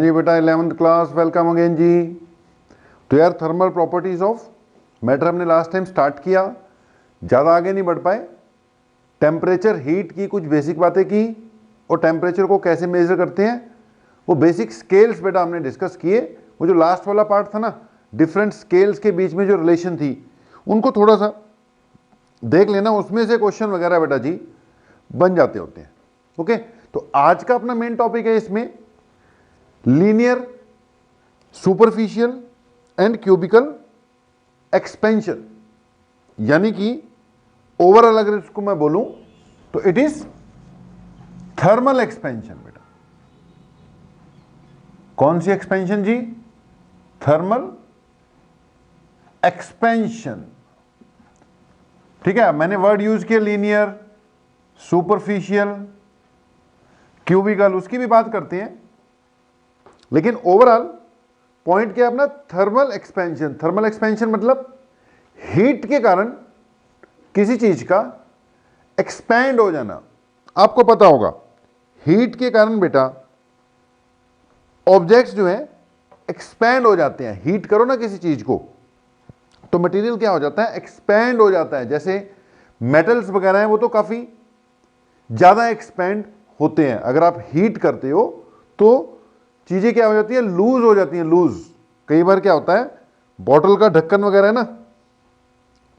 जी बेटा 11th class, welcome again जी। तो यार थर्मल प्रॉपर्टीज ऑफ मैटर हमने लास्ट टाइम स्टार्ट किया, ज़्यादा आगे नहीं बढ़ पाए। टेम्परेचर हीट की कुछ बेसिक बातें की और टेम्परेचर को कैसे मेजर करते हैं वो बेसिक स्केल्स बेटा हमने डिस्कस किए। वो जो लास्ट वाला पार्ट था ना, डिफरेंट स्केल्स के बीच में जो रिलेशन थी उनको थोड़ा सा देख लेना, उसमें से क्वेश्चन वगैरह बेटा जी बन जाते होते हैं। ओके, तो आज का अपना मेन टॉपिक है इसमें linear, superficial and cubical expansion, यानी कि ओवरऑल अगर इसको मैं बोलूं तो इट इज थर्मल एक्सपेंशन। बेटा कौन सी एक्सपेंशन जी? Thermal expansion. ठीक है, मैंने वर्ड यूज किया लीनियर, सुपरफिशियल, क्यूबिकल, उसकी भी बात करते हैं, लेकिन ओवरऑल पॉइंट क्या है अपना? Thermal expansion. थर्मल एक्सपेंशन मतलब हीट के कारण किसी चीज का एक्सपैंड हो जाना। आपको पता होगा हीट के कारण बेटा ऑब्जेक्ट्स जो है एक्सपैंड हो जाते हैं। हीट करो ना किसी चीज को तो मटेरियल क्या हो जाता है? एक्सपैंड हो जाता है। जैसे मेटल्स वगैरह हैं वो तो काफी ज्यादा एक्सपैंड होते हैं। अगर आप हीट करते हो तो चीजें क्या हो जाती है? लूज हो जाती हैं। लूज कई बार क्या होता है, बॉटल का ढक्कन वगैरह है ना,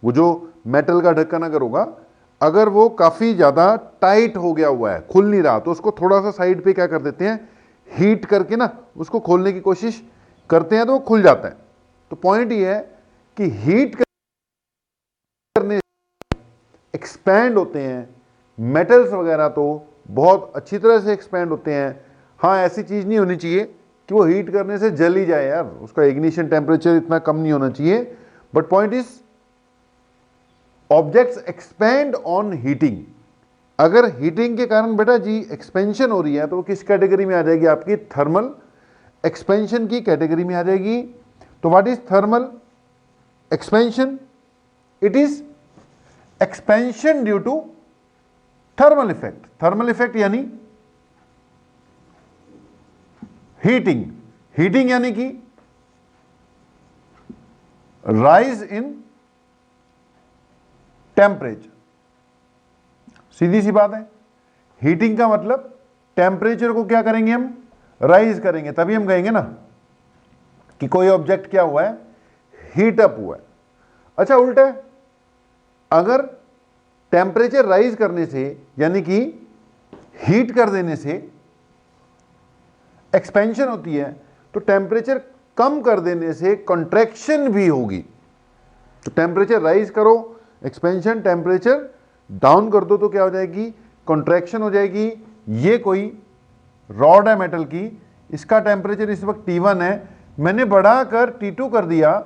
वो जो मेटल का ढक्कन अगर होगा, अगर वो काफी ज्यादा टाइट हो गया हुआ है, खुल नहीं रहा, तो उसको थोड़ा सा साइड पे क्या कर देते हैं, हीट करके ना उसको खोलने की कोशिश करते हैं तो वो खुल जाता है। तो पॉइंट ये है कि हीट करने एक्सपैंड होते हैं मेटल्स वगैरह, तो बहुत अच्छी तरह से एक्सपैंड होते हैं। हाँ, ऐसी चीज नहीं होनी चाहिए कि वो हीट करने से जल ही जाए यार, उसका इग्निशन टेम्परेचर इतना कम नहीं होना चाहिए। But point is objects expand on heating. अगर हीटिंग के कारण बेटा जी एक्सपेंशन हो रही है तो वो किस कैटेगरी में आ जाएगी? आपकी थर्मल एक्सपेंशन की कैटेगरी में आ जाएगी। तो what is thermal expansion? It is expansion due to thermal effect. Thermal effect यानी हीटिंग। हीटिंग यानी कि राइज इन टेम्परेचर। सीधी सी बात है, हीटिंग का मतलब टेम्परेचर को क्या करेंगे हम? राइज करेंगे, तभी हम कहेंगे ना कि कोई ऑब्जेक्ट क्या हुआ है? हीट अप हुआ है। अच्छा उल्टा है, अगर टेम्परेचर राइज करने से यानी कि हीट कर देने से एक्सपेंशन होती है, तो टेम्परेचर कम कर देने से कंट्रैक्शन भी होगी। तो टेम्परेचर राइज करो एक्सपेंशन, टेम्परेचर डाउन कर दो तो क्या हो जाएगी? कंट्रैक्शन हो जाएगी। ये कोई रॉड है मेटल की, इसका टेम्परेचर इस वक्त T1 है, मैंने बढ़ाकर T2 कर दिया,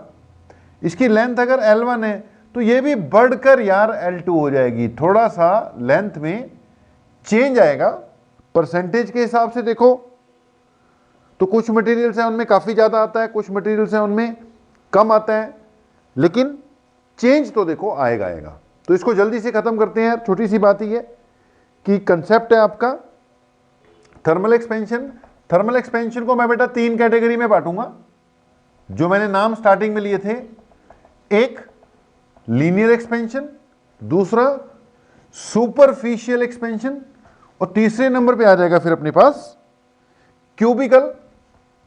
इसकी लेंथ अगर L1 है तो ये भी बढ़कर यार L2 हो जाएगी। थोड़ा सा लेंथ में चेंज आएगा। परसेंटेज के हिसाब से देखो तो कुछ मटेरियल्स हैं उनमें काफी ज्यादा आता है, कुछ मटेरियल्स हैं उनमें कम आता है, लेकिन चेंज तो देखो आएगा आएगा। तो इसको जल्दी से खत्म करते हैं यार। छोटी सी बात ही है कि कंसेप्ट है आपका थर्मल एक्सपेंशन। थर्मल एक्सपेंशन को मैं बेटा 3 कैटेगरी में बांटूंगा, जो मैंने नाम स्टार्टिंग में लिए थे। एक लीनियर एक्सपेंशन, दूसरा सुपरफिशियल एक्सपेंशन, और तीसरे नंबर पे आ जाएगा फिर अपने पास क्यूबिकल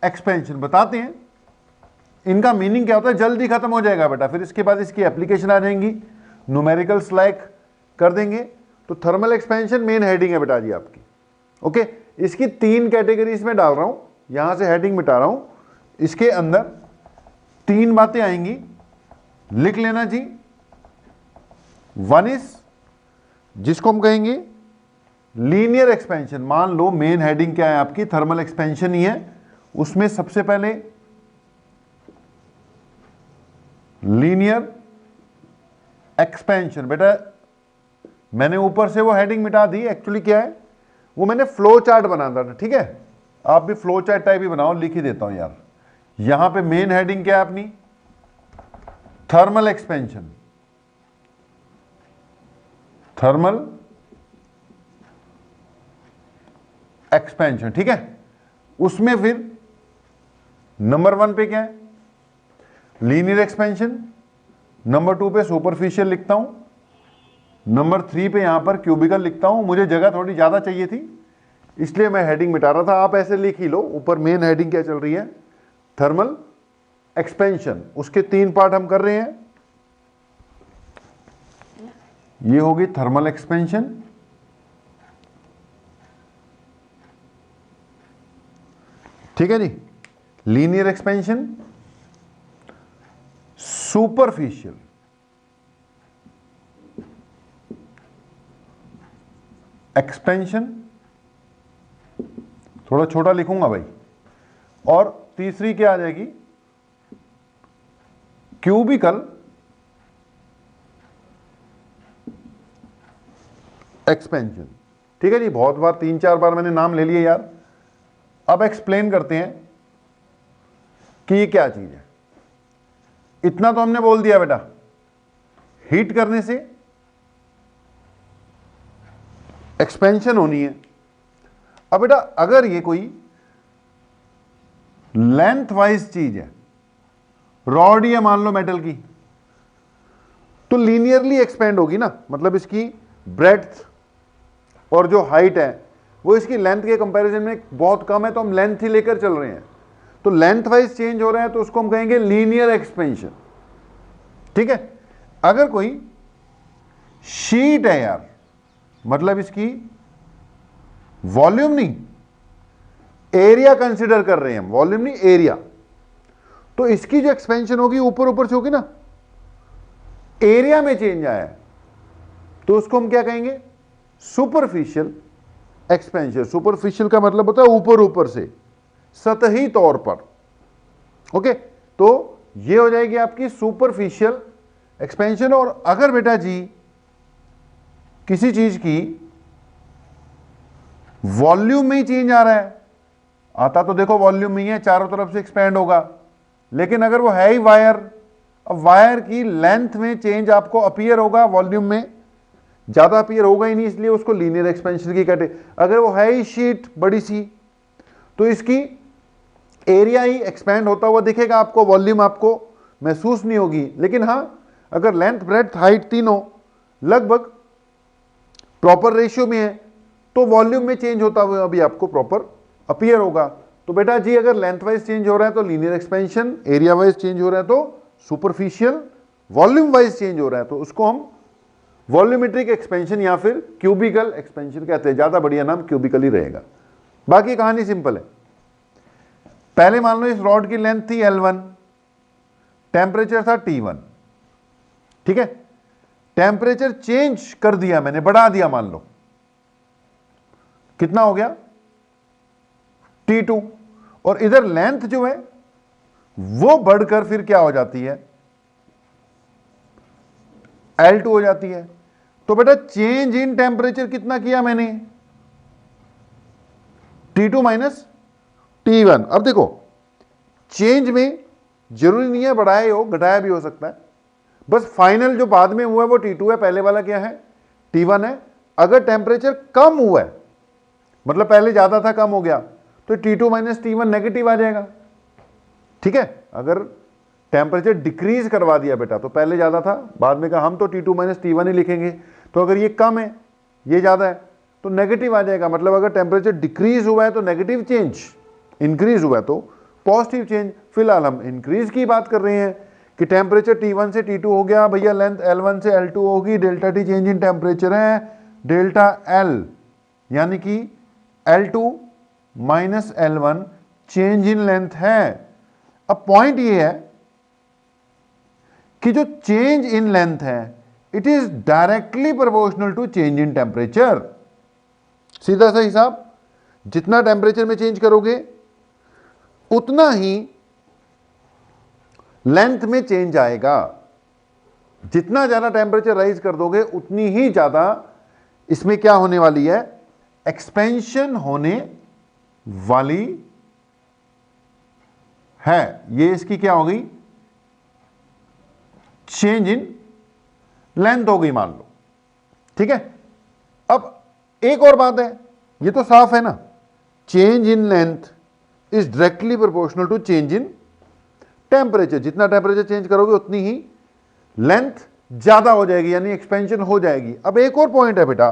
एक्सपेंशन। बताते हैं इनका मीनिंग क्या होता है, जल्दी खत्म हो जाएगा बेटा, फिर इसके बाद इसकी एप्लीकेशन आ जाएंगी, न्यूमेरिकल्स लाइक कर देंगे। तो थर्मल एक्सपेंशन मेन हेडिंग है बेटा जी आपकी। ओके, इसकी 3 कैटेगरीज में डाल रहा हूं, यहां से हेडिंग मिटा रहा हूं। इसके अंदर 3 बातें आएंगी, लिख लेना जी। वन इज जिसको हम कहेंगे लीनियर एक्सपेंशन। मान लो मेन हेडिंग क्या है आपकी? थर्मल एक्सपेंशन ही है। उसमें सबसे पहले लीनियर एक्सपेंशन। बेटा मैंने ऊपर से वो हेडिंग मिटा दी, एक्चुअली क्या है वो मैंने फ्लो चार्ट बनाना था। ठीक है, आप भी फ्लो चार्ट टाइप ही बनाओ, लिख ही देता हूं यार। यहां पे मेन हेडिंग क्या है अपनी? Thermal expansion. थर्मल एक्सपेंशन, ठीक है। उसमें फिर नंबर 1 पे क्या है, लीनियर एक्सपेंशन, नंबर 2 पे सुपरफिशियल लिखता हूं, नंबर 3 पे यहां पर क्यूबिकल लिखता हूं। मुझे जगह थोड़ी ज्यादा चाहिए थी इसलिए मैं हेडिंग मिटा रहा था, आप ऐसे लिख ही लो। ऊपर मेन हेडिंग क्या चल रही है, थर्मल एक्सपेंशन, उसके 3 पार्ट हम कर रहे हैं। ये होगी थर्मल एक्सपेंशन, ठीक है जी, लीनियर एक्सपेंशन, सुपरफिशियल एक्सपेंशन, थोड़ा छोटा लिखूंगा भाई, और तीसरी क्या आ जाएगी, क्यूबिकल एक्सपेंशन। ठीक है जी, बहुत बार 3-4 बार मैंने नाम ले लिए यार। अब एक्सप्लेन करते हैं कि ये क्या चीज है। इतना तो हमने बोल दिया बेटा, हीट करने से एक्सपेंशन होनी है। अब बेटा अगर ये कोई लेंथ वाइज चीज है, रॉड या मान लो मेटल की, तो लीनियरली एक्सपेंड होगी ना, मतलब इसकी ब्रेड्थ और जो हाइट है वो इसकी लेंथ के कंपैरिजन में बहुत कम है, तो हम लेंथ ही लेकर चल रहे हैं, तो लेंथ वाइज चेंज हो रहा है, तो उसको हम कहेंगे लीनियर एक्सपेंशन। ठीक है, अगर कोई शीट है यार, मतलब इसकी वॉल्यूम नहीं, एरिया कंसिडर कर रहे हैं हम, वॉल्यूम नहीं एरिया, तो इसकी जो एक्सपेंशन होगी ऊपर ऊपर से होगी ना, एरिया में चेंज आया है, तो उसको हम क्या कहेंगे, सुपरफिशियल एक्सपेंशन। सुपरफिशियल का मतलब होता है ऊपर ऊपर से, सतही तौर पर। ओके, तो ये हो जाएगी आपकी सुपरफिशियल एक्सपेंशन। और अगर बेटा जी किसी चीज की वॉल्यूम में ही चेंज आ रहा है, आता तो देखो वॉल्यूम में ही है, चारों तरफ से एक्सपेंड होगा, लेकिन अगर वो है ही वायर, अब वायर की लेंथ में चेंज आपको अपीयर होगा, वॉल्यूम में ज्यादा अपीयर होगा ही नहीं, इसलिए उसको लीनियर एक्सपेंशन की कैटेगरी। अगर वो है ही शीट बड़ी सी, तो इसकी एरिया ही एक्सपेंड होता हुआ दिखेगा आपको, वॉल्यूम आपको महसूस नहीं होगी। लेकिन हां, अगर लेंथ ब्रेड्थ हाइट तीनों लगभग प्रॉपर रेशियो में है, तो वॉल्यूम में चेंज होता हुआ भी आपको प्रॉपर अपीयर होगा। तो बेटा जी अगर लेंथ वाइज चेंज हो रहा है तो linear expansion, area wise change हो रहा है तो सुपरफिशियल, वॉल्यूम वाइज चेंज हो रहा है तो उसको हम वॉल्यूमेट्रिक एक्सपेंशन या फिर क्यूबिकल एक्सपेंशन कहते हैं। ज्यादा बढ़िया नाम क्यूबिकल ही रहेगा। बाकी कहानी सिंपल है। पहले मान लो इस रॉड की लेंथ थी L1, टेम्परेचर था T1, ठीक है, टेम्परेचर चेंज कर दिया मैंने, बढ़ा दिया, मान लो कितना हो गया T2, और इधर लेंथ जो है वो बढ़कर फिर क्या हो जाती है, L2 हो जाती है। तो बेटा चेंज इन टेम्परेचर कितना किया मैंने, T2 माइनस T1। अब देखो चेंज में जरूरी नहीं है बढ़ाया हो, घटाया भी हो सकता है, बस फाइनल जो बाद में हुआ है वो T2 है, पहले वाला क्या है, T1 है। अगर टेम्परेचर कम हुआ है, मतलब पहले ज्यादा था कम हो गया, तो T2 माइनस T1 नेगेटिव आ जाएगा। ठीक है, अगर टेम्परेचर डिक्रीज करवा दिया बेटा, तो पहले ज्यादा था, बाद में कहा हम तो T2 माइनस T1 ही लिखेंगे, तो अगर ये कम है ये ज्यादा है तो नेगेटिव आ जाएगा। मतलब अगर टेम्परेचर डिक्रीज हुआ है तो नेगेटिव चेंज, इंक्रीज हुआ है तो पॉजिटिव चेंज। फिलहाल हम इंक्रीज की बात कर रहे हैं कि टेम्परेचर T1 से T2 हो गया, भैया लेंथ L1 से L2 होगी, delta T change in temperature है, डेल्टा L यानी कि L2 minus L1 change in length है। अब पॉइंट ये है कि जो चेंज इन लेंथ है it is directly proportional to change in temperature. सीधा सा हिसाब, जितना टेम्परेचर में चेंज करोगे उतना ही लेंथ में चेंज आएगा। जितना ज्यादा टेम्परेचर राइज कर दोगे उतनी ही ज्यादा इसमें क्या होने वाली है, एक्सपेंशन होने वाली है। ये इसकी क्या हो गई, चेंज इन लेंथ हो गई मान लो। ठीक है, अब एक और बात है, ये तो साफ है ना, change in length is directly proportional to change in temperature. जितना टेम्परेचर चेंज करोगे उतनी ही लेंथ ज्यादा हो जाएगी, यानी एक्सपेंशन हो जाएगी। अब एक और पॉइंट है बेटा,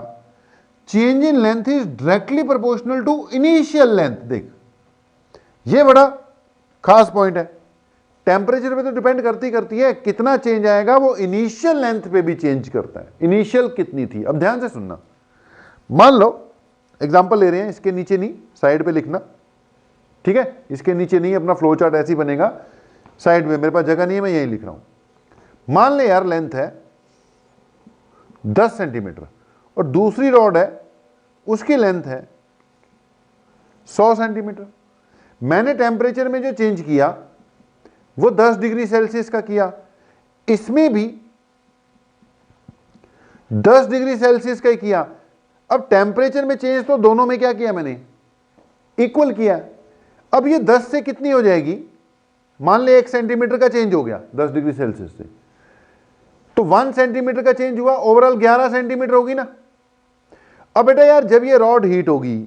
change in length is directly proportional to initial length. देख, ये बड़ा खास पॉइंट है। टेम्परेचर पे तो डिपेंड करती है, कितना चेंज आएगा वो इनिशियल लेंथ पे भी चेंज करता है। इनिशियल कितनी थी, अब ध्यान से सुनना। मान लो एग्जांपल ले रहे हैं, इसके नीचे नहीं, साइड पे लिखना, ठीक है? इसके नीचे नहीं, अपना फ्लो चार्ट ऐसे ही बनेगा, साइड में, मेरे पास जगह नहीं है, मैं यही लिख रहा हूं। मान ले यार लेंथ है 10 सेंटीमीटर और दूसरी रॉड है, उसकी लेंथ है 100 सेंटीमीटर। मैंने टेम्परेचर में जो चेंज किया वो 10 डिग्री सेल्सियस का किया, इसमें भी 10 डिग्री सेल्सियस का ही किया। अब टेम्परेचर में चेंज तो दोनों में क्या किया मैंने, इक्वल किया। अब ये 10 से कितनी हो जाएगी, मान ले 1 सेंटीमीटर का चेंज हो गया 10 डिग्री सेल्सियस से, तो 1 सेंटीमीटर का चेंज हुआ, ओवरऑल 11 सेंटीमीटर होगी ना। अब बेटा यार जब ये रॉड हीट होगी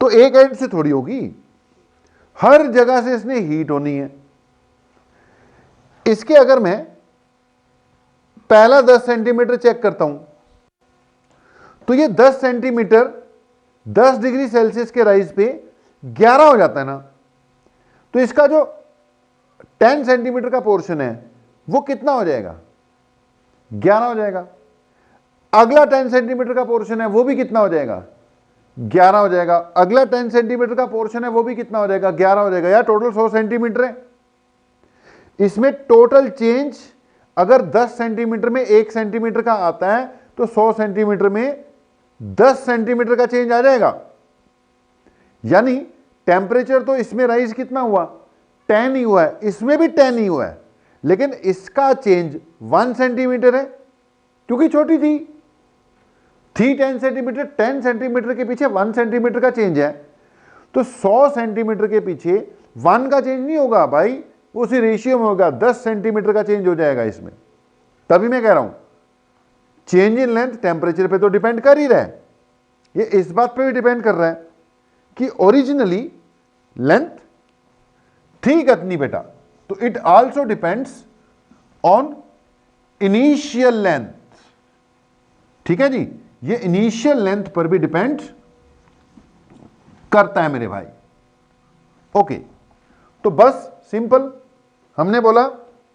तो एक एंड से थोड़ी होगी, हर जगह से इसने हीट होनी है। इसके अगर मैं पहला 10 सेंटीमीटर चेक करता हूं तो ये 10 सेंटीमीटर 10 डिग्री सेल्सियस के राइज पे 11 हो जाता है ना। तो इसका जो 10 सेंटीमीटर का पोर्शन है वो कितना हो जाएगा, 11 हो जाएगा। अगला 10 सेंटीमीटर का पोर्शन है वो भी कितना हो जाएगा, 11 हो जाएगा। अगला 10 सेंटीमीटर का पोर्शन है वो भी कितना हो जाएगा, 11 हो जाएगा। यार टोटल 100 सेंटीमीटर है। इसमें टोटल चेंज अगर 10 सेंटीमीटर में 1 सेंटीमीटर का आता है तो 100 सेंटीमीटर में 10 सेंटीमीटर का चेंज आ जाएगा। यानी टेम्परेचर तो इसमें राइज कितना हुआ, 10 ही हुआ है, इसमें भी 10 ही हुआ है, लेकिन इसका चेंज 1 सेंटीमीटर है क्योंकि छोटी थी 10 सेंटीमीटर। 10 सेंटीमीटर के पीछे 1 सेंटीमीटर का चेंज है, तो 100 सेंटीमीटर के पीछे 1 का चेंज नहीं होगा भाई, उसी रेशियो में होगा, 10 सेंटीमीटर का चेंज हो जाएगा इसमें। तभी मैं कह रहा हूं चेंज इन लेंथ टेम्परेचर पे तो डिपेंड कर ही रहा है, ये इस बात पे भी डिपेंड कर रहा है कि ओरिजिनली लेंथ थी कितनी बेटा। तो it also depends on initial length, ठीक है जी। ये इनिशियल लेंथ पर भी डिपेंड करता है मेरे भाई। ओके, तो बस सिंपल हमने बोला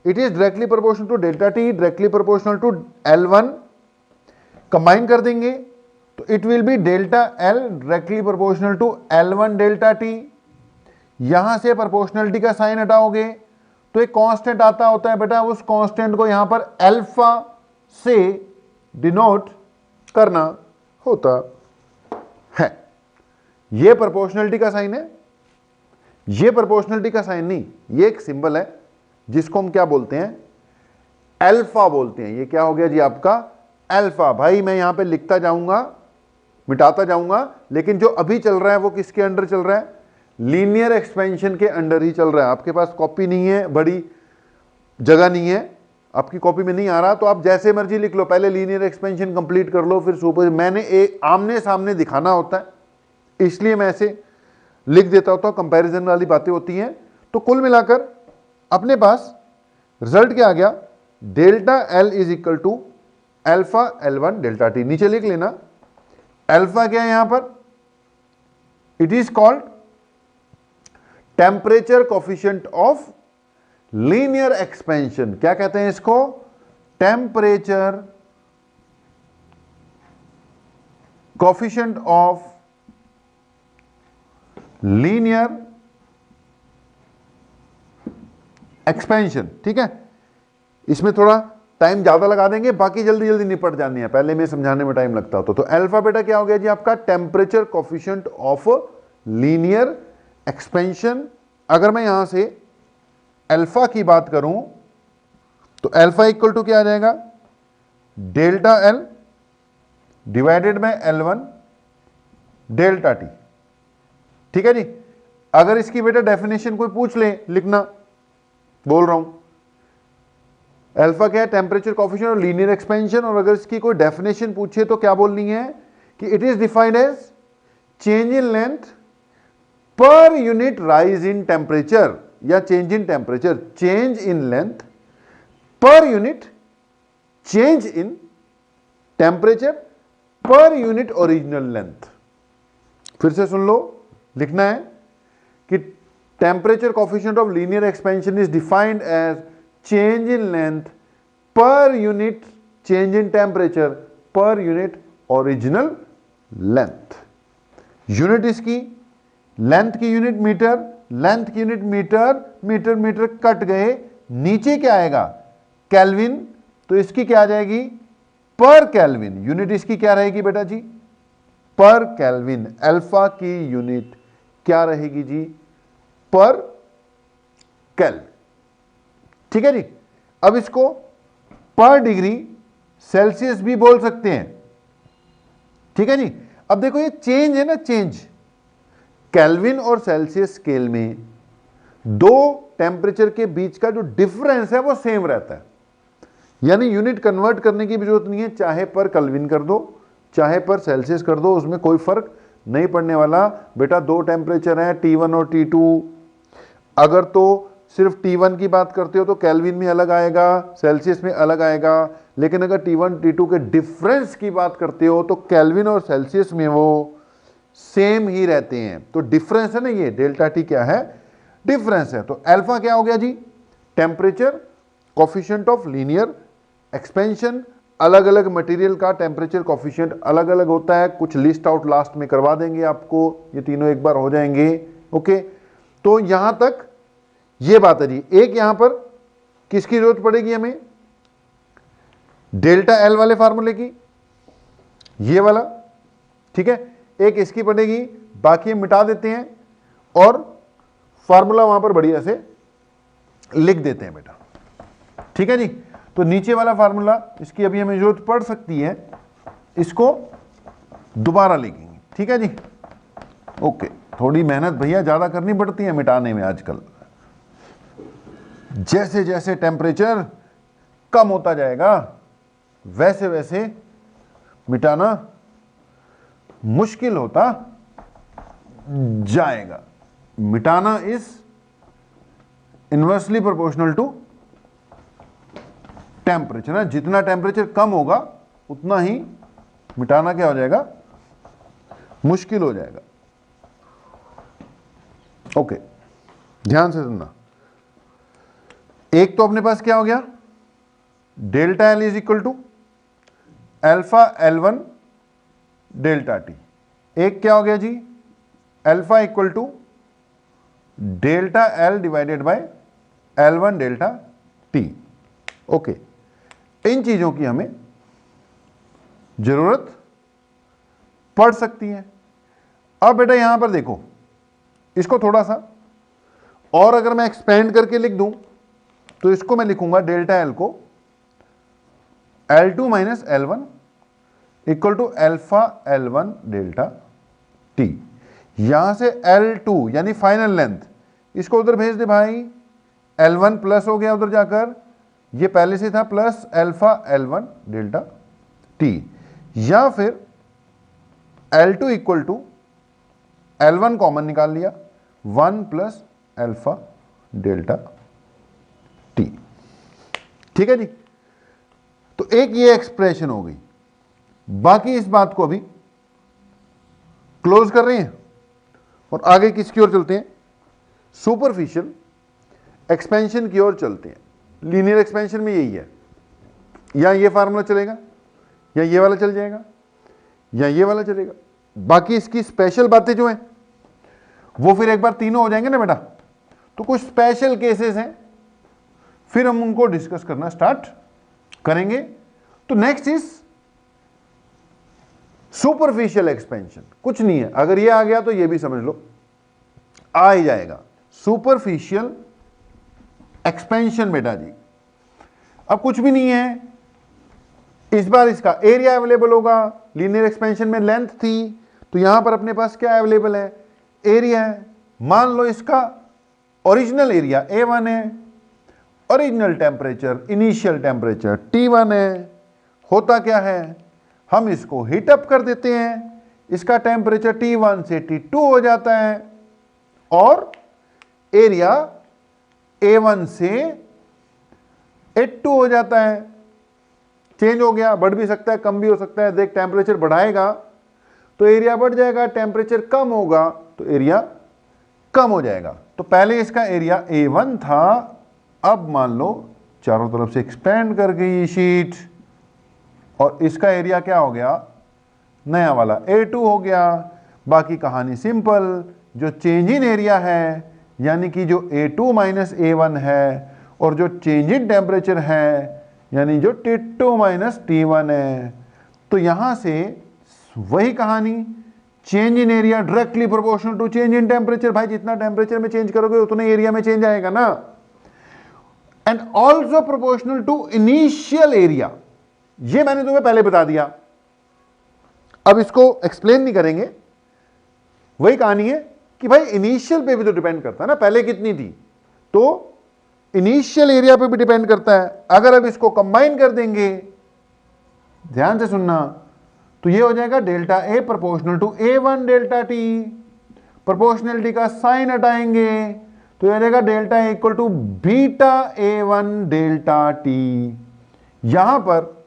it is directly proportional to delta t, directly proportional to L1, combine कर देंगे तो it will be delta L directly proportional to L1 delta T. यहां से प्रोपोर्शनलिटी का साइन हटाओगे तो एक कांस्टेंट आता होता है बेटा, उस कांस्टेंट को यहां पर अल्फा से डिनोट करना होता है। ये प्रोपोर्शनलिटी का साइन है, ये प्रोपोर्शनलिटी का साइन नहीं, ये एक सिंबल है जिसको हम क्या बोलते हैं, अल्फा बोलते हैं। ये क्या हो गया जी आपका अल्फा। भाई मैं यहां पे लिखता जाऊंगा, मिटाता जाऊंगा, लेकिन जो अभी चल रहा है वो किसके अंडर चल रहा है, लीनियर एक्सपेंशन के अंडर ही चल रहा है। आपके पास कॉपी नहीं है, बड़ी जगह नहीं है, आपकी कॉपी में नहीं आ रहा तो आप जैसे मर्जी लिख लो, पहले लीनियर एक्सपेंशन कंप्लीट कर लो, फिर सुपर। मैंने एक आमने सामने दिखाना होता है इसलिए मैं ऐसे लिख देता होता हूं, कंपैरिजन वाली बातें होती हैं। तो कुल मिलाकर अपने पास रिजल्ट क्या आ गया, delta L is equal to alpha L1 delta T. नीचे लिख लेना अल्फा क्या है यहां पर, it is called temperature coefficient of linear expansion. क्या कहते हैं इसको, temperature coefficient of linear expansion. ठीक है, इसमें थोड़ा टाइम ज्यादा लगा देंगे, बाकी जल्दी जल्दी निपट जानी है, पहले में समझाने में टाइम लगता होता। तो अल्फा बेटा क्या हो गया जी आपका, temperature coefficient of linear expansion. अगर मैं यहां से अल्फा की बात करूं तो अल्फा इक्वल टू क्या आ जाएगा, delta L divided by L1 delta T. ठीक है जी। अगर इसकी बेटा डेफिनेशन कोई पूछ ले, लिखना, बोल रहा हूं अल्फा क्या है, टेम्परेचर कोफिशिएंट और लीनियर एक्सपेंशन। और अगर इसकी कोई डेफिनेशन पूछे तो क्या बोलनी है कि it is defined as change in length per unit rise in temperature या change in temperature, change in length per unit change in temperature per unit original length. फिर से सुन लो, लिखना है कि temperature coefficient of linear expansion is defined as change in length per unit change in temperature per unit original length. Unit इसकी, length की unit metre, length की unit metre, metre metre cut गए, नीचे क्या आएगा केल्विन, तो इसकी क्या आ जाएगी पर केल्विन। यूनिट इसकी क्या रहेगी बेटा जी पर केल्विन। अल्फा की यूनिट क्या रहेगी जी पर केल्विन। ठीक है जी। अब इसको पर डिग्री सेल्सियस भी बोल सकते हैं। ठीक है जी। अब देखो ये चेंज है ना, चेंज केल्विन और सेल्सियस स्केल में दो टेम्परेचर के बीच का जो डिफरेंस है वो सेम रहता है, यानी यूनिट कन्वर्ट करने की भी जरूरत नहीं है, चाहे पर केल्विन कर दो चाहे पर सेल्सियस कर दो, उसमें कोई फर्क नहीं पड़ने वाला। बेटा दो टेम्परेचर हैं T1 और T2, अगर तो सिर्फ T1 की बात करते हो तो केल्विन में अलग आएगा, सेल्सियस में अलग आएगा, लेकिन अगर T1 T2 के डिफरेंस की बात करते हो तो केल्विन और सेल्सियस में वो सेम ही रहते हैं। तो डिफरेंस है ना, ये डेल्टा टी क्या है डिफरेंस है। तो अल्फा क्या हो गया जी temperature coefficient of linear expansion. अलग अलग मटेरियल का टेम्परेचर कोफिशिएंट अलग अलग होता है, कुछ लिस्ट आउट लास्ट में करवा देंगे आपको, ये तीनों एक बार हो जाएंगे। ओके, तो यहां तक ये बात है जी। एक यहां पर किसकी जरूरत पड़ेगी हमें डेल्टा एल वाले फार्मूले की, ये वाला, ठीक है। एक इसकी पड़ेगी, बाकी हम मिटा देते हैं और फार्मूला वहां पर बढ़िया से लिख देते हैं बेटा। ठीक है जी। तो नीचे वाला फार्मूला इसकी अभी हमें जरूरत पड़ सकती है, इसको दोबारा लिखेंगे। ठीक है जी। ओके, थोड़ी मेहनत भैया ज्यादा करनी पड़ती है मिटाने में आजकल। जैसे जैसे टेम्परेचर कम होता जाएगा वैसे वैसे मिटाना मुश्किल होता जाएगा। मिटाना is inversely proportional to temperature है। जितना टेम्परेचर कम होगा उतना ही मिटाना क्या हो जाएगा मुश्किल हो जाएगा। ओके, ध्यान से सुनना। एक तो अपने पास क्या हो गया delta L is equal to alpha L1 delta T. एक क्या हो गया जी alpha equal to delta L divided by L1 delta T. Okay, इन चीजों की हमें जरूरत पड़ सकती है। अब बेटा यहां पर देखो, इसको थोड़ा सा और अगर मैं एक्सपेंड करके लिख दूं तो इसको मैं लिखूंगा डेल्टा एल को L2 minus L1 equal to alpha L1 delta T. यहां से L2 यानी फाइनल लेंथ, इसको उधर भेज दे भाई, L1 प्लस हो गया उधर जाकर, ये पहले से था plus alpha L1 delta T, या फिर L2 equal to L1 common निकाल लिया 1 प्लस अल्फा डेल्टा टी। ठीक है जी। तो एक ये एक्सप्रेशन हो गई। बाकी इस बात को अभी क्लोज कर रहे हैं और आगे किसकी ओर चलते हैं सुपरफिशियल एक्सपेंशन की ओर चलते हैं। लीनियर एक्सपेंशन में यही है, या ये फार्मूला चलेगा या ये वाला चल जाएगा या ये वाला चलेगा। बाकी इसकी स्पेशल बातें जो हैं वो फिर एक बार तीनों हो जाएंगे ना बेटा, तो कुछ स्पेशल केसेस हैं, फिर हम उनको डिस्कस करना स्टार्ट करेंगे। तो नेक्स्ट इज सुपरफिशियल एक्सपेंशन। कुछ नहीं है, अगर ये आ गया तो ये भी समझ लो आ ही जाएगा। सुपरफिशियल एक्सपेंशन बेटा जी, अब कुछ भी नहीं है, इस बार इसका एरिया अवेलेबल होगा। लीनियर एक्सपेंशन में लेंथ थी, तो यहां पर अपने पास क्या अवेलेबल है एरिया है। मान लो इसका ओरिजिनल एरिया A1 है, original temperature initial temperature T1 है। होता क्या है, हम इसको हीट अप कर देते हैं, इसका टेम्परेचर T1 से T2 हो जाता है। और एरिया A1 से A2 हो जाता है, चेंज हो गया, बढ़ भी सकता है कम भी हो सकता है। देख टेम्परेचर बढ़ाएगा तो एरिया बढ़ जाएगा, टेम्परेचर कम होगा तो एरिया कम हो जाएगा। तो पहले इसका एरिया A1 था, अब मान लो चारों तरफ से एक्सपेंड कर गई शीट और इसका एरिया क्या हो गया, नया वाला A2 हो गया। बाकी कहानी सिंपल, जो चेंज इन एरिया है यानी कि जो A2 माइनस A1 है और जो चेंज इन टेम्परेचर है यानी जो T2 माइनस T1 है, तो यहां से वही कहानी, change in area directly proportional to change in temperature. भाई जितना टेम्परेचर में चेंज करोगे उतने एरिया में चेंज आएगा ना। And also proportional to initial area, ये मैंने तुम्हें पहले बता दिया, अब इसको एक्सप्लेन नहीं करेंगे। वही कहानी है कि भाई इनिशियल पे भी तो डिपेंड करता है ना, पहले कितनी थी, तो इनिशियल एरिया पे भी डिपेंड करता है। अगर अब इसको कंबाइन कर देंगे, ध्यान से सुनना, तो ये हो जाएगा delta A proportional to A1 delta T. Proportionality का साइन हटाएंगे तो ये हो जाएगा delta A equal to beta A1 delta T. यहां पर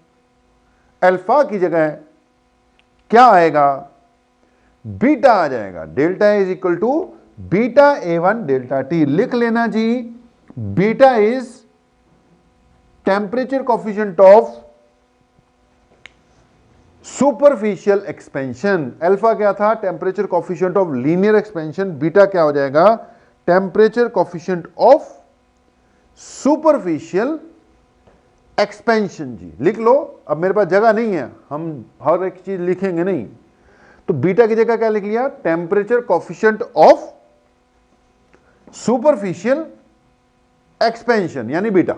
अल्फा की जगह क्या आएगा, बीटा आ जाएगा। Delta is equal to beta A1 delta T लिख लेना जी। Beta is temperature coefficient of superficial expansion. Alpha क्या था, temperature coefficient of linear expansion. Beta क्या हो जाएगा, temperature coefficient of superficial expansion. जी लिख लो, अब मेरे पास जगह नहीं है, हम हर एक चीज लिखेंगे नहीं, तो बीटा की जगह क्या लिख लिया, temperature coefficient of superficial expansion यानी बीटा।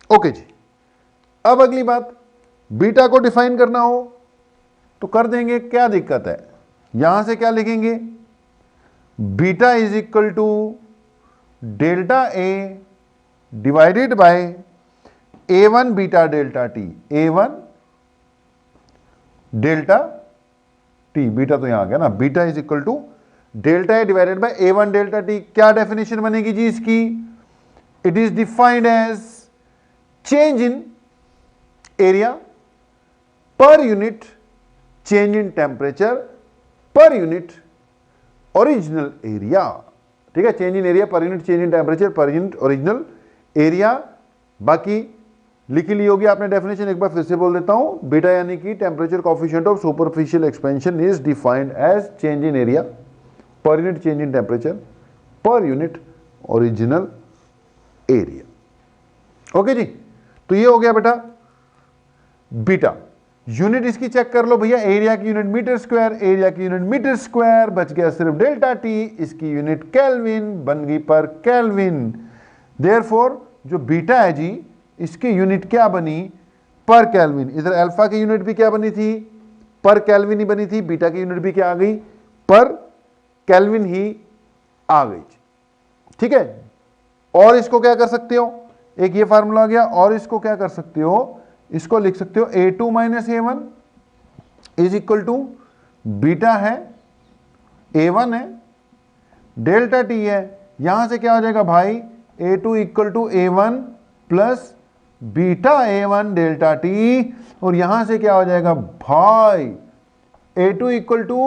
ओके जी, अब अगली बात, बीटा को डिफाइन करना हो तो कर देंगे, क्या दिक्कत है। यहां से क्या लिखेंगे, beta is equal to delta A divided by A1 beta delta T. A1 delta T, beta तो यहां आ गया ना, beta is equal to delta A divided by A1 delta T. क्या डेफिनेशन बनेगी जी इसकी, it is defined as change in area per unit change in temperature per unit original area. ठीक है, change in area per unit change in temperature per unit original area. बाकी लिखी ली होगी आपने डेफिनेशन, एक बार फिर से बोल देता हूं। बीटा यानी कि temperature coefficient of superficial expansion is defined as change in area per unit change in temperature per unit original area. Okay जी, तो ये हो गया बेटा बीटा। यूनिट इसकी चेक कर लो भैया, एरिया की यूनिट मीटर स्क्वायर, एरिया की यूनिट मीटर स्क्वायर, बच गया सिर्फ डेल्टा टी, इसकी यूनिट केल्विन बन गई पर केल्विन। देयरफॉर जो बीटा है जी, इसकी यूनिट क्या बनी, पर केल्विन। इधर अल्फा की यूनिट भी क्या बनी थी, पर केल्विन ही बनी थी, बीटा की यूनिट भी क्या आ गई, पर केल्विन ही आ गई। ठीक है, और इसको क्या कर सकते हो, एक ये फार्मूला आ गया, और इसको क्या कर सकते हो, इसको लिख सकते हो A2 minus A1 is equal to beta है, A1 है, डेल्टा टी है। यहां से क्या हो जाएगा भाई, A2 equal to A1 plus beta A1 delta T, और यहां से क्या हो जाएगा भाई, A2 इक्वल टू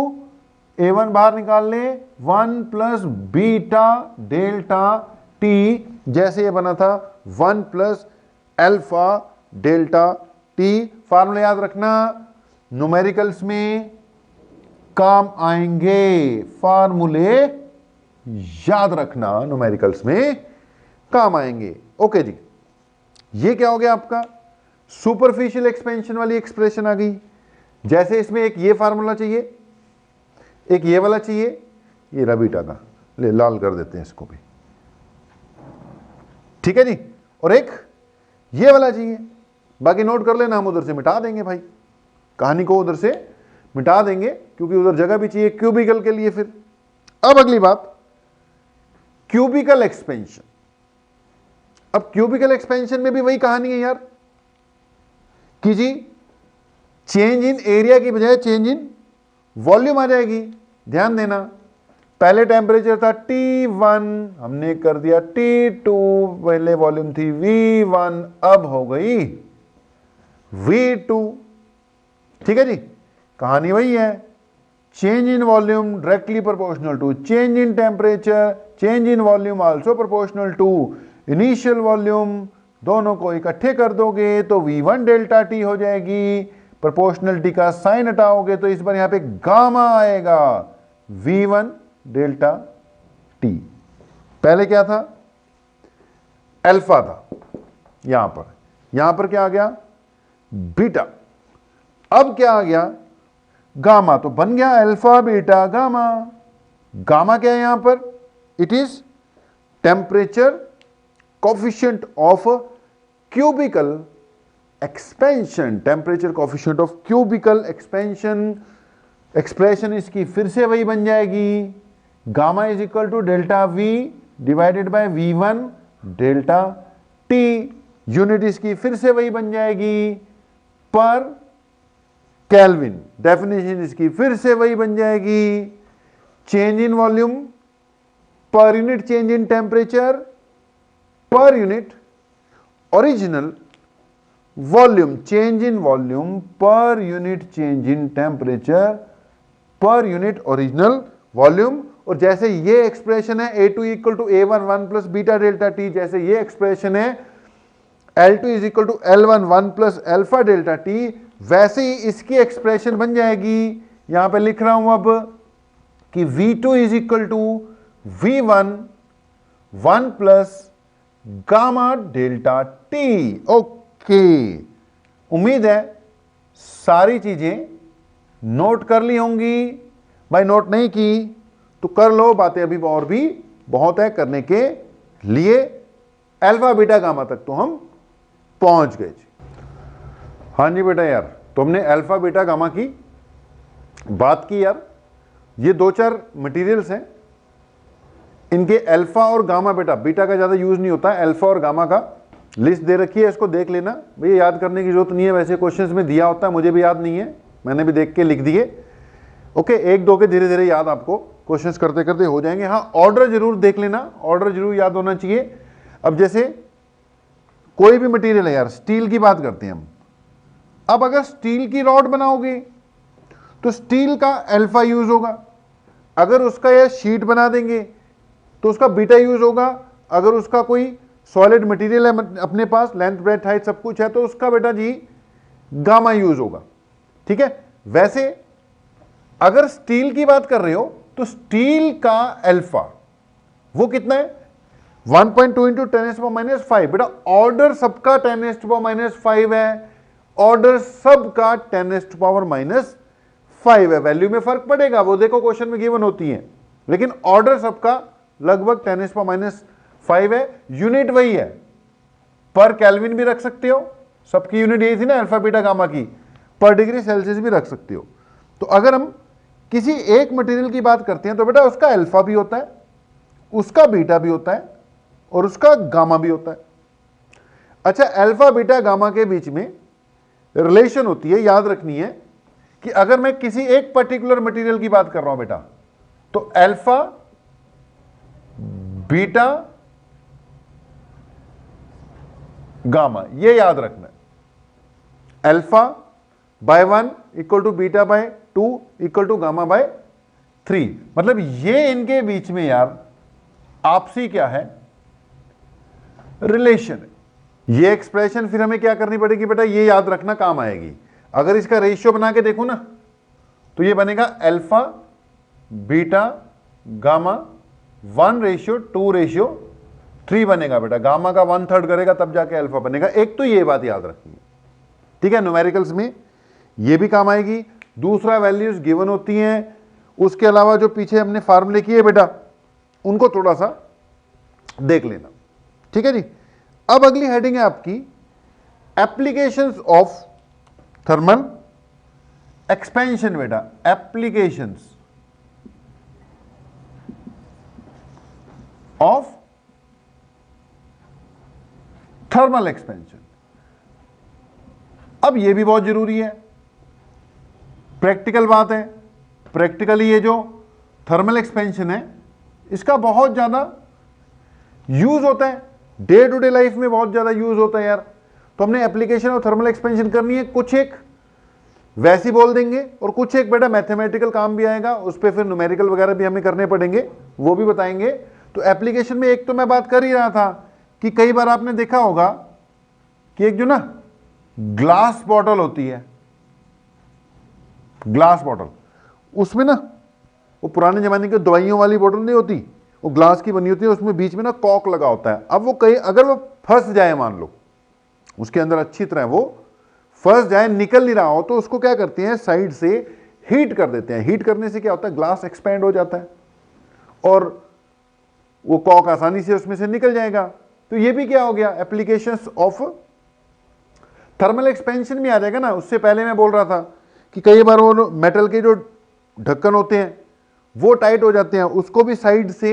A1 बाहर निकाल ले, 1 प्लस बीटा डेल्टा टी, जैसे ये बना था 1 plus alpha delta T. Formula याद रखना, न्यूमेरिकल्स में काम आएंगे, फार्मूले याद रखना, न्यूमेरिकल्स में काम आएंगे। ओके जी, ये क्या हो गया आपका, सुपरफिशियल एक्सपेंशन वाली एक्सप्रेशन आ गई। जैसे इसमें एक ये फार्मूला चाहिए, एक ये वाला चाहिए, ये रहा बीटा का, ले लाल कर देते हैं इसको भी, ठीक है जी, और एक ये वाला चाहिए। बाकी नोट कर लेना, हम उधर से मिटा देंगे भाई, कहानी को उधर से मिटा देंगे, क्योंकि उधर जगह भी चाहिए क्यूबिकल के लिए। फिर अब अगली बात, क्यूबिकल एक्सपेंशन। अब क्यूबिकल एक्सपेंशन में भी वही कहानी है यार, कि जी चेंज इन एरिया की बजाय चेंज इन वॉल्यूम आ जाएगी। ध्यान देना, पहले टेम्परेचर था T1, हमने कर दिया T2, पहले वॉल्यूम थी V1, अब हो गई V2। ठीक है जी, कहानी वही है, change in volume directly proportional to change in temperature, change in volume also proportional to initial volume, दोनों को इकट्ठे कर दोगे तो V1 डेल्टा T हो जाएगी, प्रोपोर्शनलिटी का साइन हटाओगे तो इस बार यहां पे गामा आएगा, V1 डेल्टा T। पहले क्या था, अल्फा था, यहां पर क्या आ गया, बीटा। अब क्या आ गया, गामा, तो बन गया अल्फा बीटा गामा। गामा क्या है यहां पर, it is temperature coefficient of cubical expansion, temperature coefficient of cubical expansion. Expression इसकी फिर से वही बन जाएगी, gamma is equal to delta V divided by V1 delta T। Unit इसकी फिर से वही बन जाएगी, पर केल्विन। डेफिनेशन इसकी फिर से वही बन जाएगी, change in volume per unit change in temperature per unit original volume change in volume per unit change in temperature per unit original volume. और जैसे ये एक्सप्रेशन है A2 equal to A1 1 plus beta delta T, जैसे ये expression है L2 is equal to L1 1 plus alpha delta T, वैसे ही इसकी expression बन जाएगी। यहां पे लिख रहा हूं अब कि V2 is equal to V1 1 plus gamma delta T। Okay, उम्मीद है सारी चीजें नोट कर ली होंगी। भाई नोट नहीं की तो कर लो, बातें अभी और भी बहुत है करने के लिए। अल्फा बीटा गामा तक तो हम पहुंच गए जी। हाँ जी बेटा यार, तुमने अल्फा बीटा गामा की बात की यार। ये दो चार मटेरियल्स हैं, इनके अल्फा और गामा, बेटा बीटा का ज्यादा यूज नहीं होता है, अल्फा और गामा का लिस्ट दे रखी है, इसको देख लेना। भैया याद करने की जरूरत नहीं है, वैसे क्वेश्चंस में दिया होता है, मुझे भी याद नहीं है, मैंने भी देख के लिख दिए। ओके, एक दो के धीरे धीरे याद आपको क्वेश्चंस करते करते हो जाएंगे। हाँ, ऑर्डर जरूर देख लेना, ऑर्डर जरूर याद होना चाहिए। अब जैसे कोई भी मटेरियल है यार, स्टील की बात करते हैं हम। अब अगर स्टील की रॉड बनाओगे तो स्टील का अल्फा यूज होगा, अगर उसका यह शीट बना देंगे तो उसका बीटा यूज होगा, अगर उसका कोई सॉलिड मटेरियल है अपने पास, लेंथ ब्रेथ हाइट सब कुछ है, तो उसका बेटा जी गामा यूज होगा। ठीक है, वैसे अगर स्टील की बात कर रहे हो तो स्टील का अल्फा वो कितना है, 1.2 इंटू 10⁻⁵। बेटा ऑर्डर सबका 10⁻⁵ है, ऑर्डर सबका 10⁻⁵ है। वैल्यू में फर्क पड़ेगा, वो देखो क्वेश्चन में गिवन होती है, लेकिन ऑर्डर सबका लगभग 10⁻⁵ है। यूनिट वही है, पर केल्विन भी रख सकते हो, सबकी यूनिट यही थी ना अल्फा बीटा गामा की, पर डिग्री सेल्सियस भी रख सकते हो। तो अगर हम किसी एक मटेरियल की बात करते हैं तो बेटा उसका अल्फा भी होता है, उसका बीटा भी होता है और उसका गामा भी होता है। अच्छा, अल्फा बीटा गामा के बीच में रिलेशन होती है, याद रखनी है कि अगर मैं किसी एक पर्टिकुलर मटेरियल की बात कर रहा हूं बेटा, तो अल्फा बीटा गामा, ये याद रखना है। Alpha by 1 equal to beta by 2 equal to gamma by 3, मतलब ये इनके बीच में यार आपसी क्या है, रिलेशन है। ये एक्सप्रेशन फिर हमें क्या करनी पड़ेगी बेटा, ये याद रखना काम आएगी। अगर इसका रेशियो बना के देखो ना तो ये बनेगा अल्फा बीटा गामा 1:2:3 बनेगा बेटा। गामा का 1/3 करेगा तब जाके अल्फा बनेगा। एक तो ये बात याद रखनी है, ठीक है, न्यूमेरिकल्स में ये भी काम आएगी। दूसरा, वैल्यूज गिवन होती हैं, उसके अलावा जो पीछे हमने फार्मूले किए बेटा उनको थोड़ा सा देख लेना, ठीक है जी। अब अगली हेडिंग है आपकी एप्लीकेशंस ऑफ थर्मल एक्सपेंशन बेटा, एप्लीकेशंस ऑफ थर्मल एक्सपेंशन। अब यह भी बहुत जरूरी है, प्रैक्टिकल बात है। प्रैक्टिकली ये जो थर्मल एक्सपेंशन है, इसका बहुत ज़्यादा यूज होता है, डे टू डे लाइफ में बहुत ज़्यादा यूज होता है यार। तो हमने एप्लीकेशन ऑफ थर्मल एक्सपेंशन करनी है, कुछ एक वैसी बोल देंगे और कुछ एक बेटा मैथमेटिकल काम भी आएगा, उस पर फिर न्यूमेरिकल वगैरह भी हमें करने पड़ेंगे, वो भी बताएंगे। तो एप्लीकेशन में एक तो मैं बात कर ही रहा था कि कई बार आपने देखा होगा कि एक जो ना ग्लास बॉटल होती है, ग्लास बॉटल, उसमें ना वो पुराने जमाने की दवाइयों वाली बोतल नहीं होती, वो ग्लास की बनी होती है, उसमें बीच में ना कॉक लगा होता है। अब वो कहीं अगर वो फंस जाए, मान लो उसके अंदर अच्छी तरह वो फंस जाए, निकल नहीं रहा हो, तो उसको क्या करते हैं, साइड से हीट कर देते हैं। हीट करने से क्या होता है, ग्लास एक्सपैंड हो जाता है और वो कॉक आसानी से उसमें से निकल जाएगा। तो ये भी क्या हो गया, एप्लीकेशंस ऑफ थर्मल एक्सपेंशन में आ जाएगा ना। उससे पहले मैं बोल रहा था कि कई बार वो मेटल के जो ढक्कन होते हैं वो टाइट हो जाते हैं, उसको भी साइड से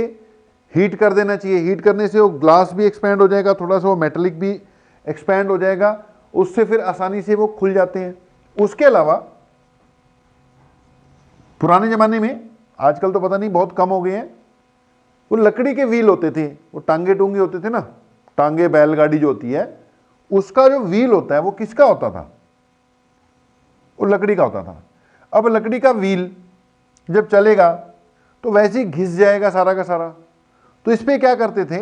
हीट कर देना चाहिए। हीट करने से वो ग्लास भी एक्सपैंड हो जाएगा, थोड़ा सा वो मेटेलिक भी एक्सपैंड हो जाएगा, उससे फिर आसानी से वो खुल जाते हैं। उसके अलावा पुराने जमाने में, आजकल तो पता नहीं बहुत कम हो गए हैं, वो लकड़ी के व्हील होते थे, वो टांगे टूंगे होते थे ना, टांगे बैलगाड़ी जो होती है, उसका जो व्हील होता है वो किसका होता था, वो लकड़ी का होता था। अब लकड़ी का व्हील जब चलेगा तो वैसे ही घिस जाएगा सारा का सारा। तो इस पे क्या करते थे,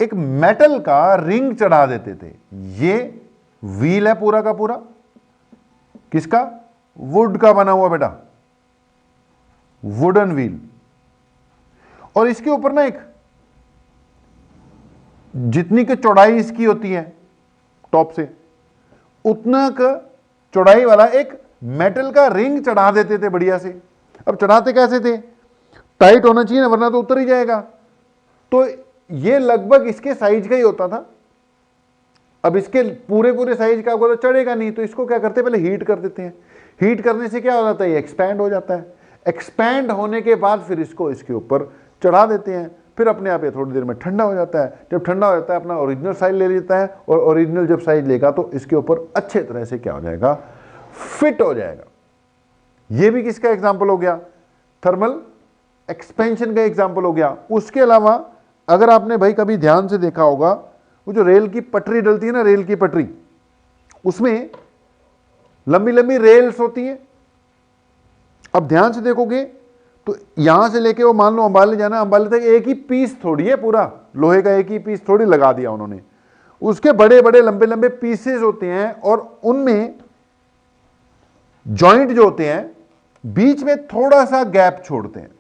एक मेटल का रिंग चढ़ा देते थे। ये व्हील है पूरा का पूरा, किसका, वुड का बना हुआ बेटा, वुडन व्हील। और इसके ऊपर ना एक, जितनी की चौड़ाई इसकी होती है टॉप से, उतना का चौड़ाई वाला एक मेटल का रिंग चढ़ा देते थे बढ़िया से। अब चढ़ाते कैसे थे, टाइट होना चाहिए ना, वरना तो उतर ही जाएगा। तो ये लगभग इसके साइज का ही होता था। अब इसके पूरे पूरे साइज का होगा तो चढ़ेगा नहीं, तो इसको क्या करते हैं, पहले हीट कर देते हैं। हीट करने से क्या हो जाता है, ये एक्सपैंड हो जाता है। एक्सपैंड होने के बाद फिर इसको इसके ऊपर चढ़ा देते हैं, फिर अपने आप ये थोड़ी देर में ठंडा हो जाता है। जब ठंडा हो जाता है अपना ओरिजिनल साइज ले लेता है, और ओरिजिनल जब साइज लेगा तो इसके ऊपर अच्छे तरह से क्या हो जाएगा, फिट हो जाएगा। ये भी किसका एग्जाम्पल हो गया, थर्मल एक्सपेंशन का एग्जाम्पल हो गया। उसके अलावा अगर आपने भाई कभी ध्यान से देखा होगा, वो जो रेल की पटरी डलती है ना, रेल की पटरी, उसमें लंबी लंबी रेल्स होती हैं। अब ध्यान से देखोगे तो यहां से लेके वो मान लो अंबाले जाना, अंबाले तक एक ही पीस थोड़ी है, पूरा लोहे का एक ही पीस थोड़ी लगा दिया उन्होंने, उसके बड़े बड़े लंबे लंबे पीसेस होते हैं, और उनमें जॉइंट जो होते हैं बीच में थोड़ा सा गैप छोड़ते हैं।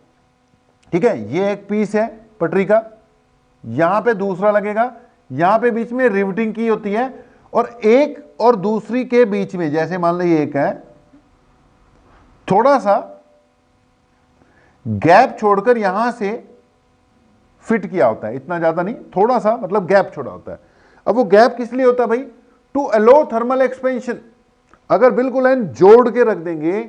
ठीक है, ये एक पीस है पटरी का, यहां पे दूसरा लगेगा, यहां पे बीच में रिवेटिंग की होती है, और एक और दूसरी के बीच में, जैसे मान लो ये एक है, थोड़ा सा गैप छोड़कर यहां से फिट किया होता है, इतना ज्यादा नहीं, थोड़ा सा मतलब गैप छोड़ा होता है। अब वो गैप किस लिए होता है भाई, टू अलो थर्मल एक्सपेंशन। अगर बिल्कुल एंड जोड़ के रख देंगे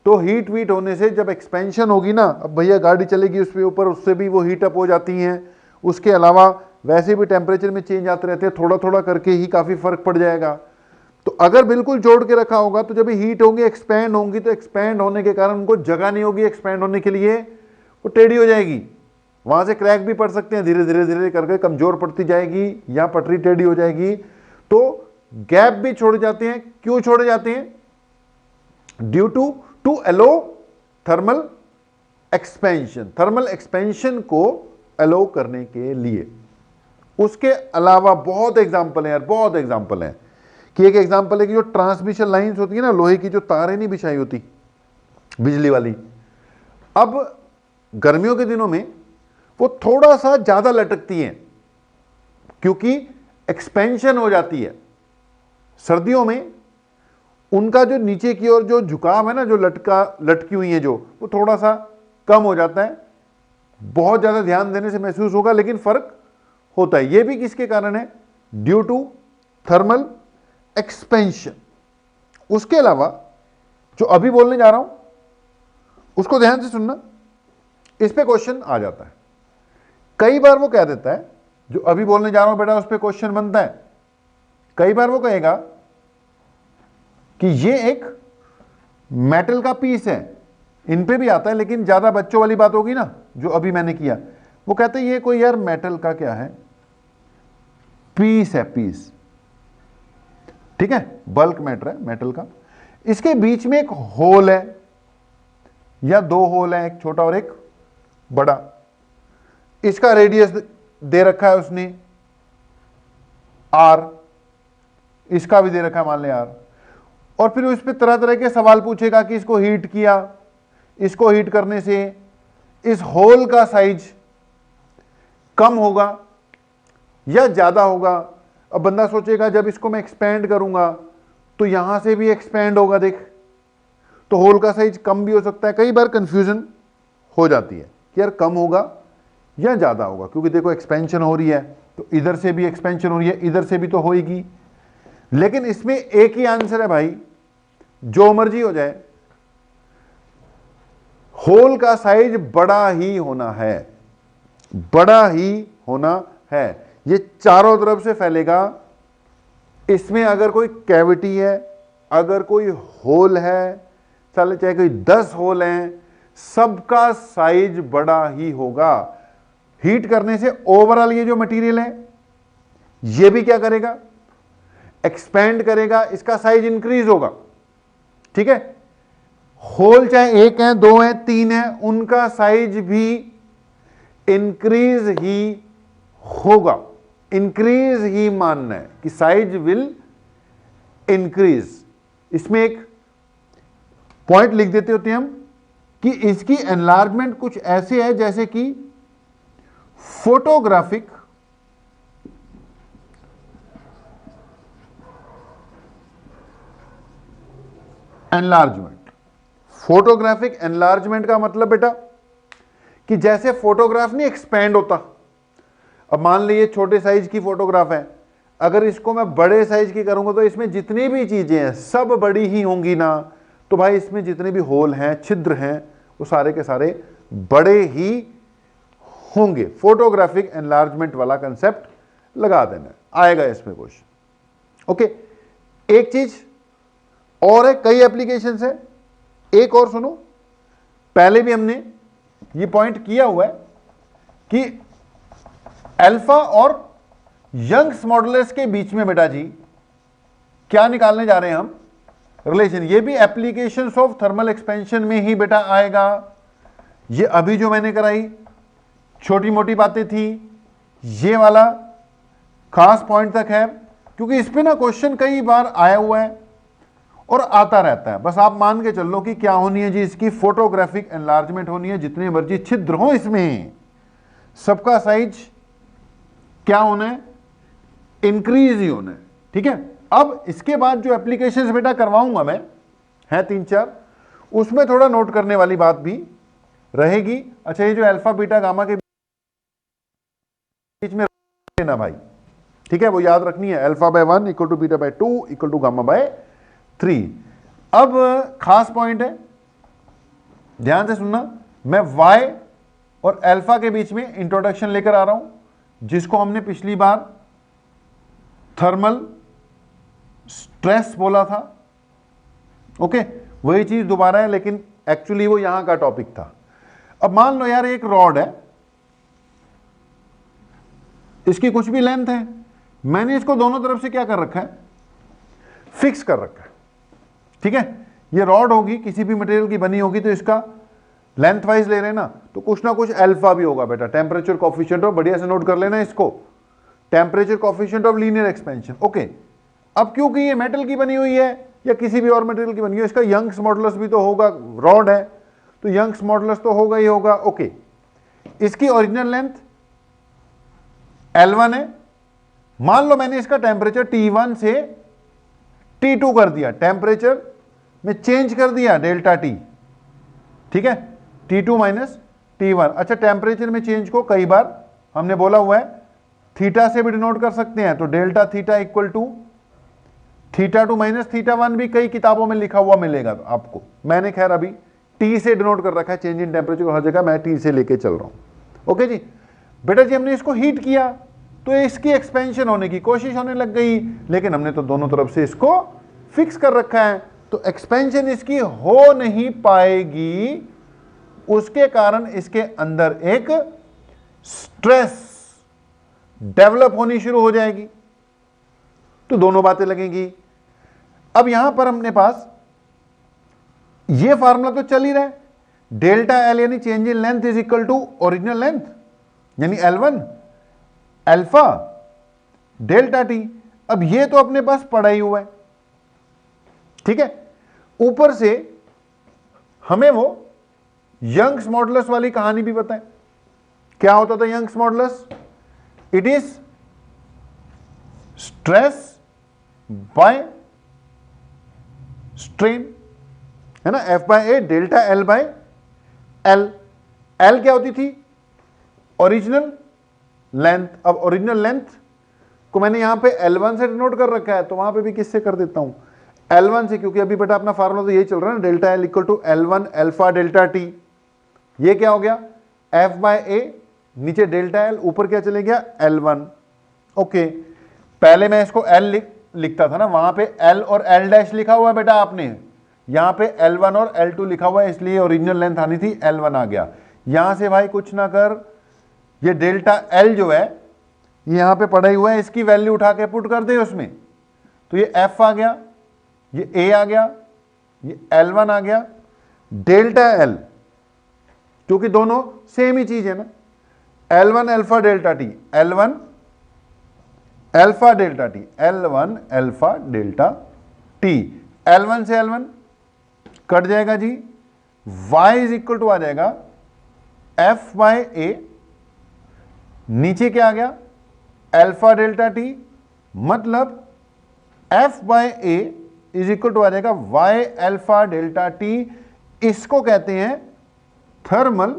तो हीट वीट होने से जब एक्सपेंशन होगी ना, अब भैया गाड़ी चलेगी उसके ऊपर, उससे भी वो हीट अप हो जाती हैं। उसके अलावा वैसे भी टेम्परेचर में चेंज आते रहते हैं, थोड़ा थोड़ा करके ही काफ़ी फर्क पड़ जाएगा। तो अगर बिल्कुल जोड़ के रखा होगा तो जब हीट होंगे, एक्सपैंड होंगी, तो एक्सपैंड होने के कारण उनको जगह नहीं होगी एक्सपैंड होने के लिए, वो टेढ़ी हो जाएगी, वहां से क्रैक भी पड़ सकते हैं, धीरे धीरे धीरे करके कमजोर पड़ती जाएगी, या पटरी टेढ़ी हो जाएगी। तो गैप भी छोड़ जाते हैं। क्यों छोड़े जाते हैं, due to allow thermal expansion, thermal expansion को अलो करने के लिए। उसके अलावा बहुत एग्जाम्पल है यार, बहुत एग्जाम्पल है। कि एक एग्जाम्पल है कि जो ट्रांसमिशन लाइंस होती है ना, लोहे की जो तारें नहीं बिछाई होती बिजली वाली, अब गर्मियों के दिनों में वो थोड़ा सा ज्यादा लटकती हैं क्योंकि एक्सपेंशन हो जाती है। सर्दियों में उनका जो नीचे की ओर जो झुकाव है ना, जो लटकी हुई है जो, वो थोड़ा सा कम हो जाता है। बहुत ज्यादा ध्यान देने से महसूस होगा, लेकिन फर्क होता है। ये भी किसके कारण है, ड्यू टू थर्मल एक्सपेंशन। उसके अलावा जो अभी बोलने जा रहा हूं उसको ध्यान से सुनना, इस पे क्वेश्चन आ जाता है। कई बार वो कह देता है, जो अभी बोलने जा रहा हूं बेटा उस पे क्वेश्चन बनता है। कई बार वो कहेगा कि ये एक मेटल का पीस है, इन पे भी आता है, लेकिन ज्यादा बच्चों वाली बात होगी ना जो अभी मैंने किया। वो कहते हैं ये कोई यार मेटल का क्या है, पीस है, पीस, ठीक है, बल्क मैटर है मेटल का, इसके बीच में एक होल है या दो होल है, एक छोटा और एक बड़ा, इसका रेडियस दे रखा है उसने आर, इसका भी दे रखा है मान लें आर, और फिर उस पर तरह तरह के सवाल पूछेगा कि इसको हीट किया, इसको हीट करने से इस होल का साइज कम होगा या ज्यादा होगा। अब बंदा सोचेगा जब इसको मैं एक्सपेंड करूंगा तो यहां से भी एक्सपेंड होगा, देख, तो होल का साइज कम भी हो सकता है। कई बार कंफ्यूजन हो जाती है कि यार कम होगा या ज्यादा होगा, क्योंकि देखो एक्सपेंशन हो रही है तो इधर से भी एक्सपेंशन हो रही है, इधर से भी तो होगी। लेकिन इसमें एक ही आंसर है भाई, जो मर्जी हो जाए, होल का साइज बड़ा ही होना है, बड़ा ही होना है। ये चारों तरफ से फैलेगा। इसमें अगर कोई कैविटी है, अगर कोई होल है, चले चाहे कोई 10 होल हैं, सबका साइज बड़ा ही होगा। हीट करने से ओवरऑल ये जो मटेरियल है ये भी क्या करेगा, एक्सपेंड करेगा, इसका साइज इंक्रीज होगा, ठीक है। होल चाहे एक है, दो है, तीन है, उनका साइज भी इंक्रीज ही होगा। इंक्रीज ही मानना है कि साइज विल इंक्रीज। इसमें एक पॉइंट लिख देते होते हैं हम कि इसकी एनलार्जमेंट कुछ ऐसे है जैसे कि फोटोग्राफिक एनलार्जमेंट। फोटोग्राफिक एनलार्जमेंट का मतलब बेटा कि जैसे फोटोग्राफ नहीं एक्सपेंड होता। अब मान लीजिए छोटे साइज की फोटोग्राफ है, अगर इसको मैं बड़े साइज की करूंगा तो इसमें जितनी भी चीजें हैं सब बड़ी ही होंगी ना, तो भाई इसमें जितने भी होल हैं, छिद्र हैं, वो सारे के सारे बड़े ही होंगे। फोटोग्राफिक एनलार्जमेंट वाला कंसेप्ट लगा देना, आएगा इसमें क्वेश्चन। ओके, एक चीज और है, कई एप्लीकेशंस है, एक और सुनो। पहले भी हमने ये पॉइंट किया हुआ है कि अल्फा और यंग्स मॉडुलस के बीच में बेटा जी क्या निकालने जा रहे हैं हम, रिलेशन। ये भी एप्लीकेशंस ऑफ थर्मल एक्सपेंशन में ही बेटा आएगा। ये अभी जो मैंने कराई छोटी मोटी बातें थी, ये वाला खास पॉइंट तक है, क्योंकि इस पे ना क्वेश्चन कई बार आया हुआ है और आता रहता है। बस आप मान के चल लो कि क्या होनी है जी, इसकी फोटोग्राफिक एनलार्जमेंट होनी है। जितने मर्जी छिद्र हो इसमें, सबका साइज क्या होना है, इंक्रीज ही होना है, ठीक है। अब इसके बाद जो एप्लीकेशंस बेटा करवाऊंगा मैं, है 3-4, उसमें थोड़ा नोट करने वाली बात भी रहेगी। अच्छा, ये जो अल्फा बीटा गामा के बीच में ना भाई, ठीक है, वो याद रखनी है, alpha by 1 equal to beta by 2 equal to gamma by 3। अब खास पॉइंट है, ध्यान से सुनना, मैं वाई और अल्फा के बीच में इंट्रोडक्शन लेकर आ रहा हूं, जिसको हमने पिछली बार थर्मल स्ट्रेस बोला था। ओके, वही चीज दोबारा है, लेकिन एक्चुअली वो यहां का टॉपिक था। अब मान लो यार एक रॉड है, इसकी कुछ भी लेंथ है, मैंने इसको दोनों तरफ से क्या कर रखा है, फिक्स कर रखा है, ठीक है। ये रॉड होगी, किसी भी मटेरियल की बनी होगी, तो इसका लेंथ वाइज ले रहे हैं ना, तो कुछ ना कुछ अल्फा भी होगा बेटा, टेम्परेचर कोफिशिएंट ऑफ, बढ़िया से नोट कर लेना इसको, temperature coefficient of linear expansion. Okay, अब क्योंकि ये मेटल की बनी हुई है या किसी भी और मटेरियल की बनी हुई है, इसका यंग्स मॉडुलस भी तो होगा, रॉड है तो यंग्स मॉडुलस तो होगा ही होगा। ओके, इसकी ओरिजिनल लेंथ L1 है। मान लो मैंने इसका टेम्परेचर T1 से T2 कर दिया, टेम्परेचर में चेंज कर दिया डेल्टा T, ठीक है, T2 माइनस T1। अच्छा, टेम्परेचर में चेंज को कई बार हमने बोला हुआ है थीटा से भी डिनोट कर सकते हैं, तो delta theta equal to θ2 minus θ1 भी कई किताबों में लिखा हुआ मिलेगा तो आपको। मैंने खैर अभी T से डिनोट कर रखा है, चेंज इन टेम्परेचर को हर जगह मैं T से लेके चल रहा हूं। ओके जी बेटा जी, हमने इसको हीट किया तो इसकी एक्सपेंशन होने की कोशिश होने लग गई, लेकिन हमने तो दोनों तरफ से इसको फिक्स कर रखा है, तो एक्सपेंशन इसकी हो नहीं पाएगी, उसके कारण इसके अंदर एक स्ट्रेस डेवलप होनी शुरू हो जाएगी। तो दोनों बातें लगेंगी। अब यहां पर अपने पास ये फार्मूला तो चल ही रहा है, डेल्टा एल यानी change in length is equal to original length यानी L1 अल्फा डेल्टा टी। अब ये तो अपने पास पड़ा ही हुआ है, ठीक है। ऊपर से हमें वो यंग्स मॉडुलस वाली कहानी भी पता है। क्या होता था Young's modulus? It is stress by strain, है ना, F by A delta L by L। L क्या होती थी? Original length. अब ओरिजिनल लेंथ को मैंने यहां पे L1 से डिनोट कर रखा है, तो वहां पे भी किससे कर देता हूं? L1 से, क्योंकि अभी बेटा अपना फार्मूला तो यही चल रहा है ना, delta L equal to L1 alpha delta T. ये क्या हो गया? F बाय ए, नीचे डेल्टा L, ऊपर क्या चले गया? L1। ओके, पहले मैं इसको L लिखता था ना, वहां पे L और L डैश लिखा हुआ है बेटा आपने, यहां पे L1 और L2 लिखा हुआ है, इसलिए ओरिजिनल लेंथ आनी थी, L1 आ गया। यहां से भाई कुछ ना कर, ये डेल्टा L जो है यहां पे पड़ा ही हुआ है, इसकी वैल्यू उठा के पुट कर दे उसमें, तो ये F आ गया, ये A आ गया, ये L1 आ गया। डेल्टा L, क्योंकि दोनों सेम ही चीज है ना, L1 alpha delta T, L1 alpha delta T, L1 alpha delta T. L1 से L1 कट जाएगा जी, y इज इक्वल टू आ जाएगा F बाय ए, नीचे क्या आ गया? अल्फा डेल्टा टी, मतलब F by A is equal to आ जाएगा y अल्फा डेल्टा टी। इसको कहते हैं थर्मल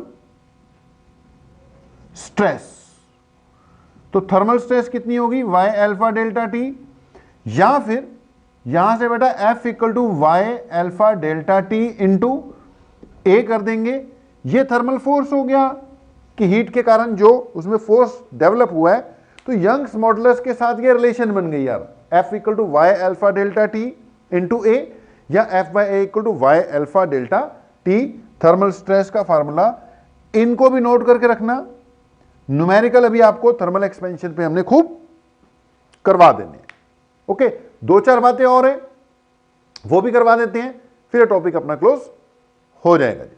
स्ट्रेस। तो थर्मल स्ट्रेस कितनी होगी? y अल्फा डेल्टा टी, या फिर यहां से बेटा F equal to y alpha delta T into A कर देंगे। ये थर्मल फोर्स हो गया कि हीट के कारण जो उसमें फोर्स डेवलप हुआ है, तो यंग्स मॉडुलस के साथ ये रिलेशन बन गई यार, F equal to y alpha delta T into A, या F by A equal to y alpha delta T. Thermal stress का फार्मूला, इनको भी नोट करके रखना। न्यूमेरिकल अभी आपको थर्मल एक्सपेंशन पे हमने खूब करवा देने हैं। ओके, दो चार बातें और हैं, वो भी करवा देते हैं, फिर टॉपिक अपना क्लोज हो जाएगा जी।